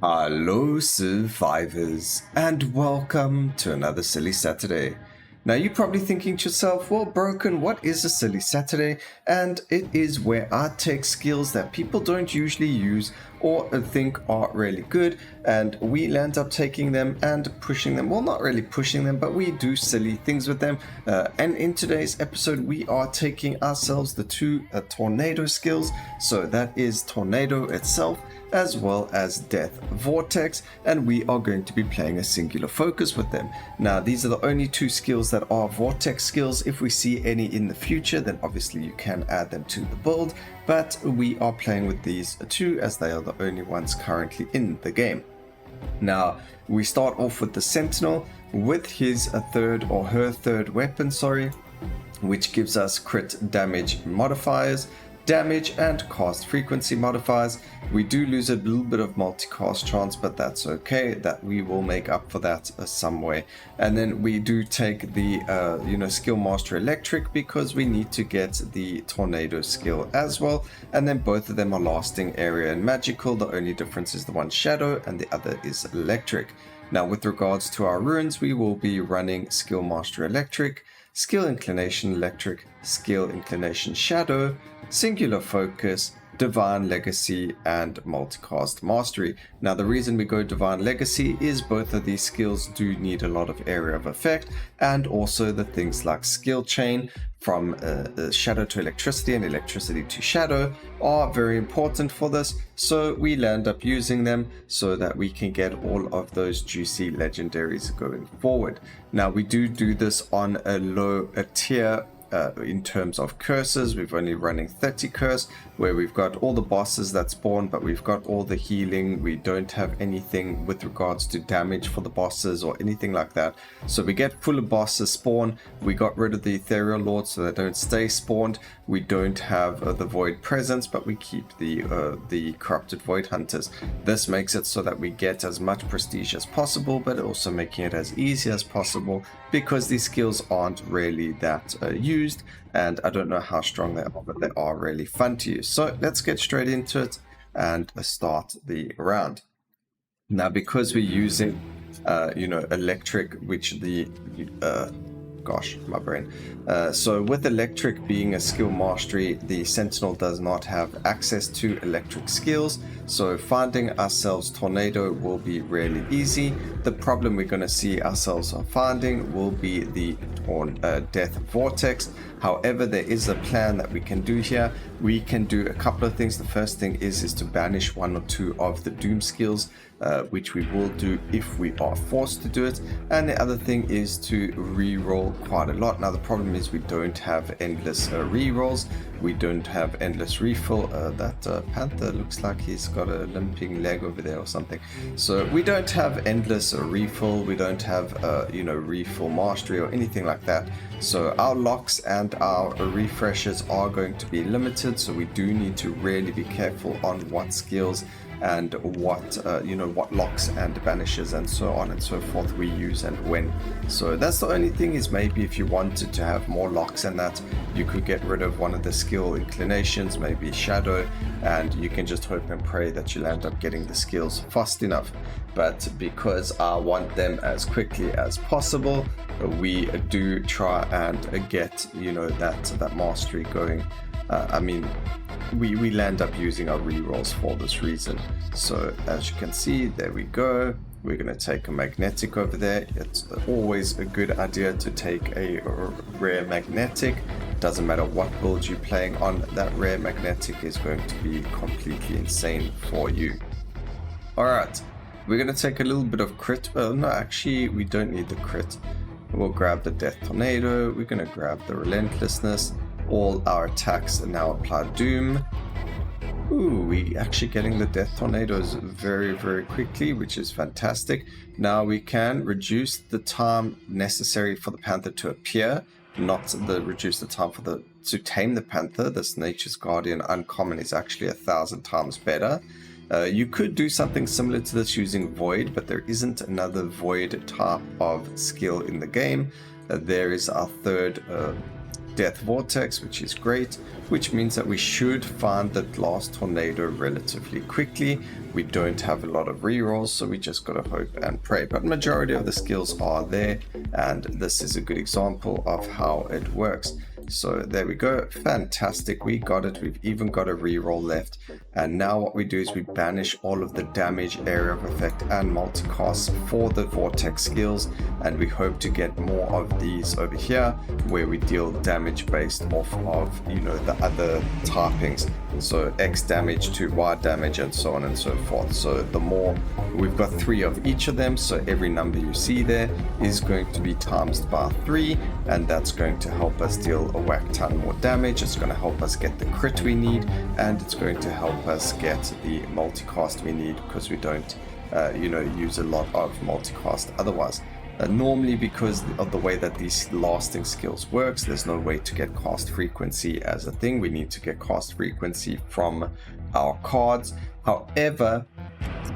Hello, survivors, and welcome to another Silly Saturday. Now, you're probably thinking to yourself, well, Broken, what is a Silly Saturday? And it is where I take skills that people don't usually use or think are really good, and we end up taking them and pushing them. Well, not really pushing them, but we do silly things with them. And in today's episode, we are taking ourselves the two tornado skills. So that is Tornado itself, as well as Death Vortex, and we are going to be playing a singular focus with them. Now, these are the only two skills that are Vortex skills. If we see any in the future, then obviously you can add them to the build, but we are playing with these two as they are the only ones currently in the game. Now, we start off with the Sentinel with his third or her third weapon, which gives us crit damage modifiers, damage and cast frequency modifiers. We do lose a little bit of multicast chance, but that's okay, that we will make up for that some way. And then we do take the skill master electric, because we need to get the tornado skill as well. And then both of them are lasting area and magical. The only difference is the one shadow and the other is electric. Now, with regards to our runes, we will be running skill master electric, skill inclination electric, skill inclination shadow, singular focus, divine legacy, and multicast mastery. Now, the reason we go divine legacy is both of these skills do need a lot of area of effect, and also the things like skill chain from shadow to electricity and electricity to shadow are very important for this. So we end up using them so that we can get all of those juicy legendaries going forward. Now, we do this on a low tier. In terms of curses, we've only running 30 curse, where we've got all the bosses that spawn, but we've got all the healing. We don't have anything with regards to damage for the bosses or anything like that. So we get full of bosses spawn. We got rid of the ethereal lords so they don't stay spawned. We don't have the void presence, but we keep the corrupted void hunters. This makes it so that we get as much prestige as possible, but also making it as easy as possible, because these skills aren't really that used, and I don't know how strong they are, but they are really fun to use. So let's get straight into it and start the round. Now, because we're using electric, which the gosh, my brain. So with electric being a skill mastery, the Sentinel does not have access to electric skills, so finding ourselves tornado will be really easy. The problem we're going to see ourselves finding will be the Death Vortex. However, there is a plan that we can do here. We can do a couple of things. The first thing is to banish one or two of the Doom skills, which we will do if we are forced to do it. And the other thing is to re-roll quite a lot. Now, the problem is we don't have endless re-rolls. We don't have endless refill. That panther looks like he's got a limping leg over there or something. So we don't have endless refill. We don't have refill mastery or anything like that. So our locks and our refreshes are going to be limited. So we do need to really be careful on what skills and what locks and banishes and so on and so forth we use and when. So that's the only thing, is maybe if you wanted to have more locks and that, you could get rid of one of the skill inclinations, maybe shadow, and you can just hope and pray that you'll end up getting the skills fast enough. But because I want them as quickly as possible, we do try and get that mastery going. We land up using our rerolls for this reason. So as you can see, there we go. We're going to take a magnetic over there. It's always a good idea to take a rare magnetic. Doesn't matter what build you're playing on, that rare magnetic is going to be completely insane for you. Alright, we're going to take a little bit of crit. Well, no, actually, we don't need the crit. We'll grab the Death Tornado. We're going to grab the Relentlessness. All our attacks now apply Doom. Ooh, we actually getting the Death Tornadoes very, very quickly, which is fantastic. Now we can reduce the time necessary for the Panther to appear, not reduce the time to tame the Panther. This Nature's Guardian uncommon is actually 1,000 times better. You could do something similar to this using Void, but there isn't another Void type of skill in the game. There is our third Death Vortex, which is great, which means that we should find that last tornado relatively quickly. We don't have a lot of rerolls, so we just gotta hope and pray. But majority of the skills are there, and this is a good example of how it works. So there we go, fantastic, we got it. We've even got a reroll left, and now what we do is we banish all of the damage, area of effect, and multicast for the vortex skills, and we hope to get more of these over here where we deal damage based off of, you know, the other typings, so X damage to Y damage and so on and so forth. So the more, we've got 3 of each of them, so every number you see there is going to be times by 3, and that's going to help us deal a whack ton more damage. It's going to help us get the crit we need, and it's going to help us get the multicast we need, because we don't you know, use a lot of multicast otherwise. Normally, because of the way that these lasting skills works, there's no way to get cast frequency as a thing. We need to get cast frequency from our cards. However,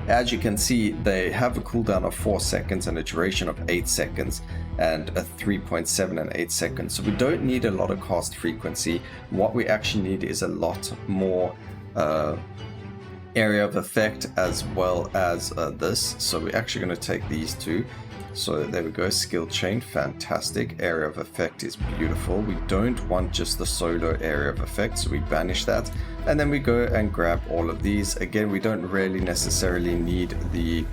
as you can see, they have a cooldown of 4 seconds and a duration of 8 seconds and a 3.7 and 8 seconds. So we don't need a lot of cast frequency. What we actually need is a lot more area of effect, as well as this. So we're actually going to take these two. So there we go, skill chain, fantastic. Area of effect is beautiful. We don't want just the solo area of effect, so we banish that. And then we go and grab all of these. Again, we don't really necessarily need the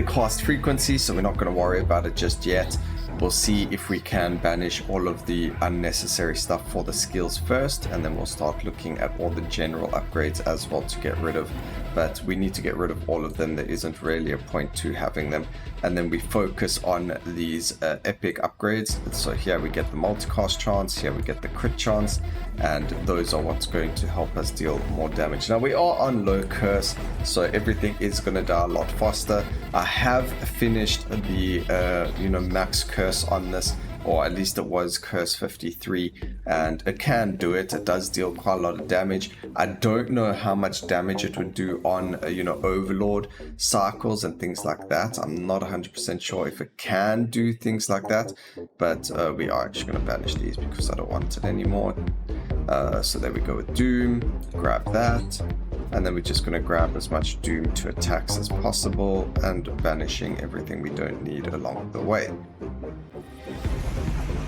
cast frequency, so we're not going to worry about it just yet. We'll see if we can banish all of the unnecessary stuff for the skills first, and then we'll start looking at all the general upgrades as well to get rid of. But we need to get rid of all of them. There isn't really a point to having them. And then we focus on these epic upgrades. So here we get the multicast chance, here we get the crit chance, and those are what's going to help us deal more damage. Now we are on low curse, so everything is going to die a lot faster. I have finished the you know, max curse on this, or at least it was curse 53, and it can do it. It does deal quite a lot of damage. I don't know how much damage it would do on you know, Overlord cycles and things like that. I'm not 100% sure if it can do things like that, but we are actually going to banish these because I don't want it anymore. So there we go with Doom, grab that, and then we're just going to grab as much Doom to attacks as possible and banishing everything we don't need along the way.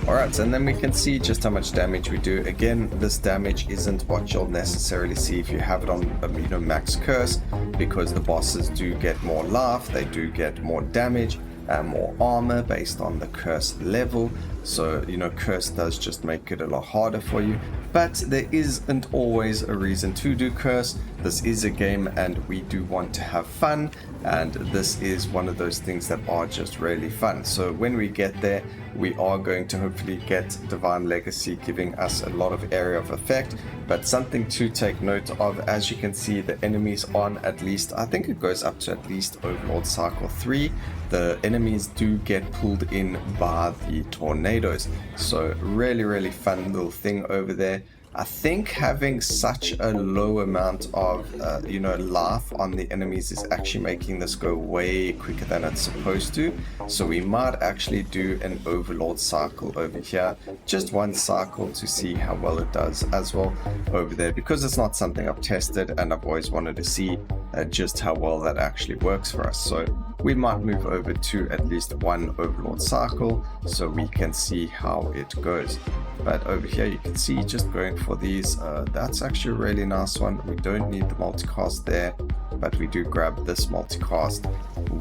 Alright, and then we can see just how much damage we do. Again, this damage isn't what you'll necessarily see if you have it on you know, max curse, because the bosses do get more life, they do get more damage and more armor based on the curse level. So, you know, curse does just make it a lot harder for you, but there isn't always a reason to do curse. This is a game and we do want to have fun, and this is one of those things that are just really fun. So when we get there, we are going to hopefully get Divine Legacy, giving us a lot of area of effect. But something to take note of, as you can see, the enemies on at least, I think it goes up to at least Overlord Cycle 3, the enemies do get pulled in by the tornadoes. So really fun little thing over there. I think having such a low amount of you know, life on the enemies is actually making this go way quicker than it's supposed to. So we might actually do an Overlord cycle over here, just one cycle, to see how well it does as well over there, because it's not something I've tested and I've always wanted to see just how well that actually works for us. So we might move over to at least one Overlord cycle so we can see how it goes. But over here you can see, just going for these, that's actually a really nice one. We don't need the multicast there, but we do grab this multicast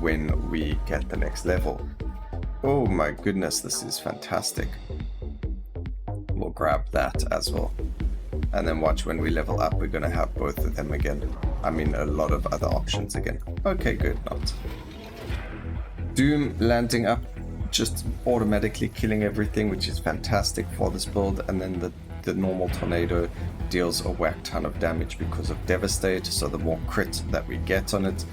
when we get the next level. Oh my goodness, this is fantastic. We'll grab that as well. And then watch, when we level up, we're going to have both of them again. I mean, a lot of other options again. Okay, good, not. Doom landing up, just automatically killing everything, which is fantastic for this build. And then the normal tornado deals a whack ton of damage because of Devastate, so the more crit that we get on it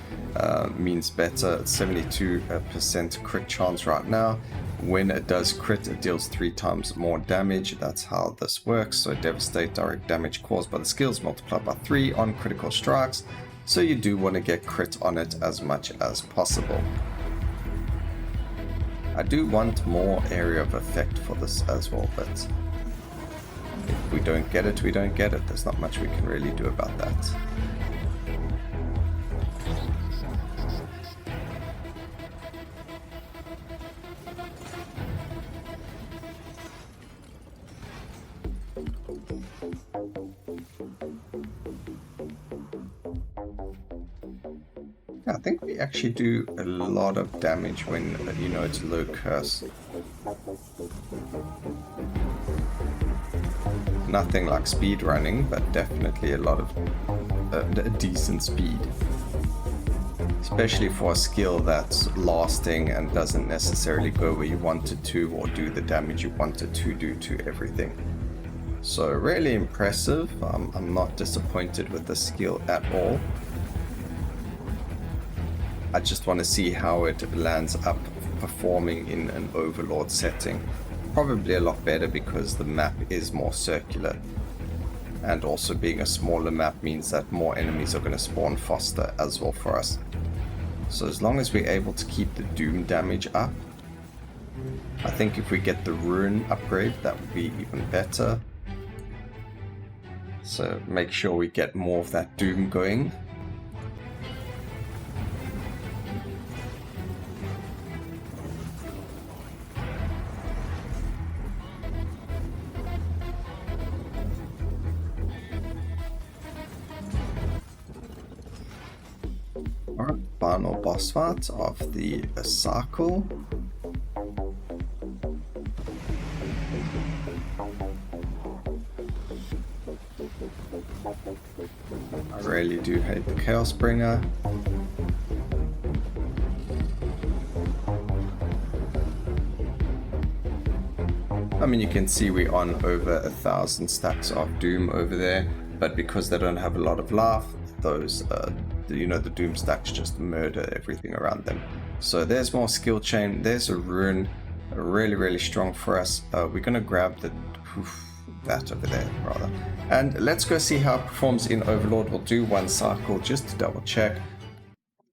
means better. 72% crit chance right now. When it does crit, it deals 3 times more damage. That's how this works. So Devastate, direct damage caused by the skills, multiplied by 3 on critical strikes. So you do want to get crit on it as much as possible. I do want more area of effect for this as well, but if we don't get it, we don't get it. There's not much we can really do about that. I think we actually do a lot of damage when, you know, it's low curse. Nothing like speed running, but definitely a lot of a decent speed. Especially for a skill that's lasting and doesn't necessarily go where you want it to or do the damage you want it to do to everything. So really impressive. I'm not disappointed with the skill at all. I just want to see how it lands up performing in an Overlord setting. Probably a lot better because the map is more circular. And also being a smaller map means that more enemies are going to spawn faster as well for us. So as long as we're able to keep the Doom damage up, I think if we get the Rune upgrade, that would be even better. So make sure we get more of that Doom going. Alright, final boss fight of the cycle. I really do hate the Chaos Bringer. I mean, you can see we're on over 1,000 stacks of Doom over there, but because they don't have a lot of life, those you know, the Doom stacks just murder everything around them. So there's more skill chain. There's a Rune, really strong for us. We're gonna grab that over there rather, and let's go see how it performs in Overlord. We'll do one cycle just to double check.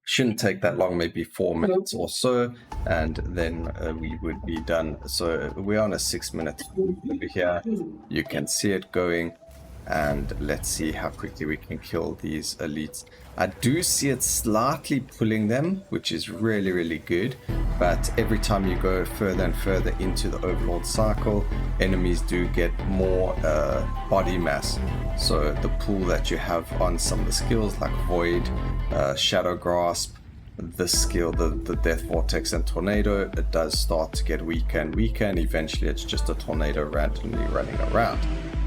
Shouldn't take that long, maybe 4 minutes or so, and then we would be done. So we're on a 6 minute over here. You can see it going, and let's see how quickly we can kill these elites. I do see it slightly pulling them, which is really good, but every time you go further and further into the Overlord cycle, enemies do get more body mass. So the pull that you have on some of the skills like Void, Shadow Grasp, this skill, the Death Vortex and Tornado, it does start to get weaker and weaker, and eventually it's just a tornado randomly running around.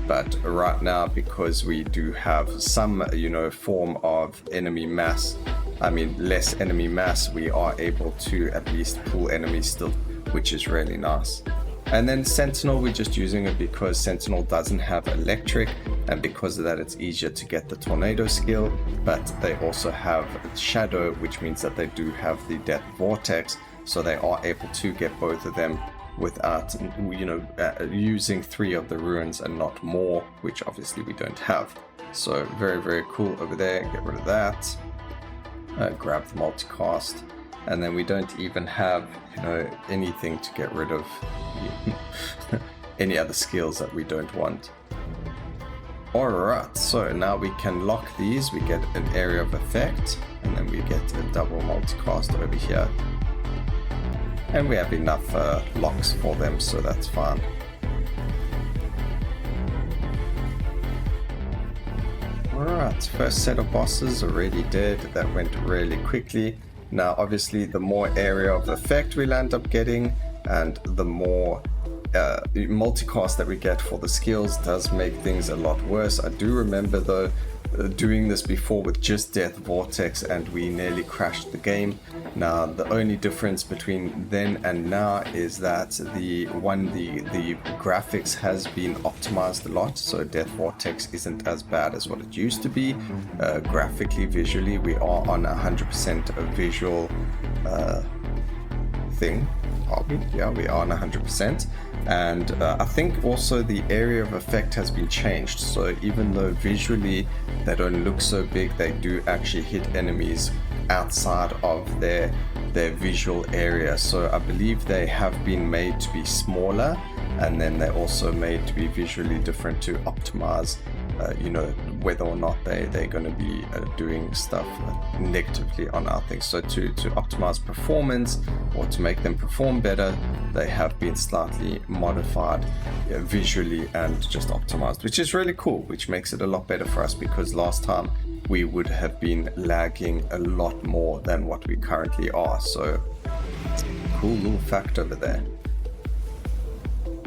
But right now, because we do have some, you know, form of enemy mass, I mean less enemy mass, we are able to at least pull enemies still, which is really nice. And then Sentinel, we're just using it because Sentinel doesn't have electric, and because of that it's easier to get the Tornado skill, but they also have Shadow, which means that they do have the Death Vortex, so they are able to get both of them without, you know, using 3 of the runes and not more, which obviously we don't have. So very cool over there. Get rid of that. Grab the multicast, and then we don't even have, you know, anything to get rid of any other skills that we don't want. Alright, so now we can lock these. We get an area of effect, and then we get a double multicast over here. And we have enough locks for them, so that's fine. Alright, first set of bosses already dead. That went really quickly. Now obviously the more area of effect we'll end up getting, and the more multicast that we get for the skills does make things a lot worse. I do remember though doing this before with just Death Vortex, and we nearly crashed the game. Now the only difference between then and now is that the graphics has been optimized a lot, so Death Vortex isn't as bad as what it used to be. Graphically, visually, we are on 100% a visual thing. Are we? Yeah, we are on 100%. And I think also the area of effect has been changed, so even though visually they don't look so big, they do actually hit enemies outside of their visual area. So I believe they have been made to be smaller, and then they're also made to be visually different to optimize whether or not they're going to be doing stuff negatively on our things. So to optimize performance, or to make them perform better, they have been slightly modified visually and just optimized, which is really cool, which makes it a lot better for us, because last time we would have been lagging a lot more than what we currently are. So cool little fact over there.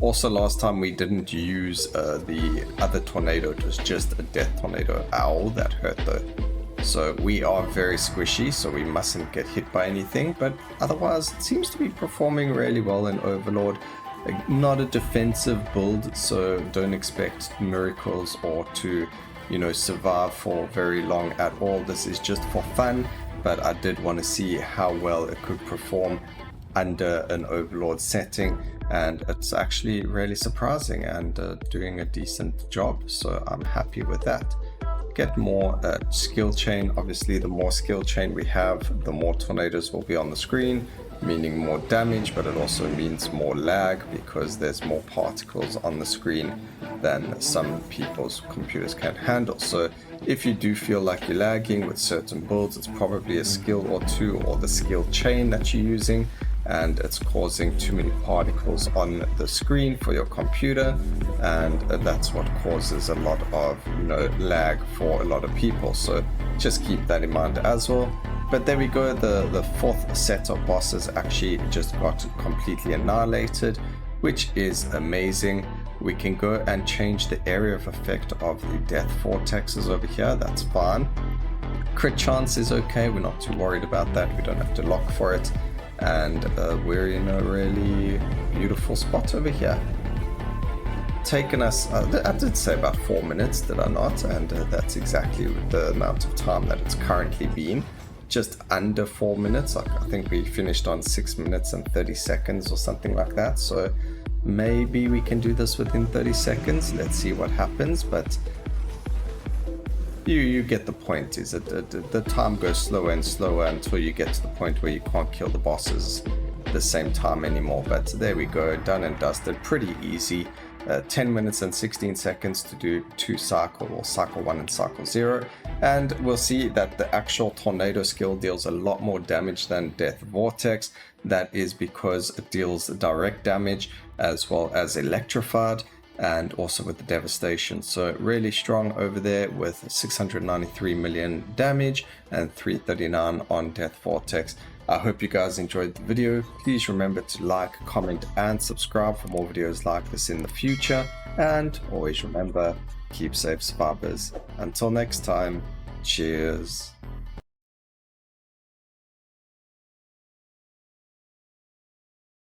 Also, last time we didn't use the other tornado. It was just a death tornado. Ow, that hurt though. So we are very squishy, so we mustn't get hit by anything, but otherwise it seems to be performing really well in Overlord. Not a defensive build, so don't expect miracles or to survive for very long at all. This is just for fun, but I did want to see how well it could perform under an Overlord setting, and it's actually really surprising and doing a decent job, so I'm happy with that. Get more skill chain. Obviously, the more skill chain we have, the more tornadoes will be on the screen, meaning more damage, but it also means more lag because there's more particles on the screen than some people's computers can handle. So if you do feel like you're lagging with certain builds, it's probably a skill or two, or the skill chain that you're using, and it's causing too many particles on the screen for your computer, and that's what causes a lot of lag for a lot of people. So just keep that in mind as well. But there we go, the fourth set of bosses actually just got completely annihilated, which is amazing. We can go and change the area of effect of the death vortexes over here. That's fine. Crit chance is okay, we're not too worried about that. We don't have to lock for it, and we're in a really beautiful spot over here. Taken us, I did say about 4 minutes, did I not? And that's exactly the amount of time that it's currently been. Just under 4 minutes. I think we finished on 6 minutes and 30 seconds or something like that. So maybe we can do this within 30 seconds. Let's see what happens. But you get the point. Is it the time goes slower and slower until you get to the point where you can't kill the bosses at the same time anymore. But there we go, done and dusted. Pretty easy. 10 minutes and 16 seconds to do 2 cycle, or cycle 1 and cycle 0, and we'll see that the actual tornado skill deals a lot more damage than Death Vortex. That is because it deals direct damage as well as electrified, and also with the devastation. So really strong over there with 693 million damage and 339 on Death Vortex. I hope you guys enjoyed the video. Please remember to like, comment, and subscribe for more videos like this in the future. And always remember, keep safe, survivors. Until next time, cheers.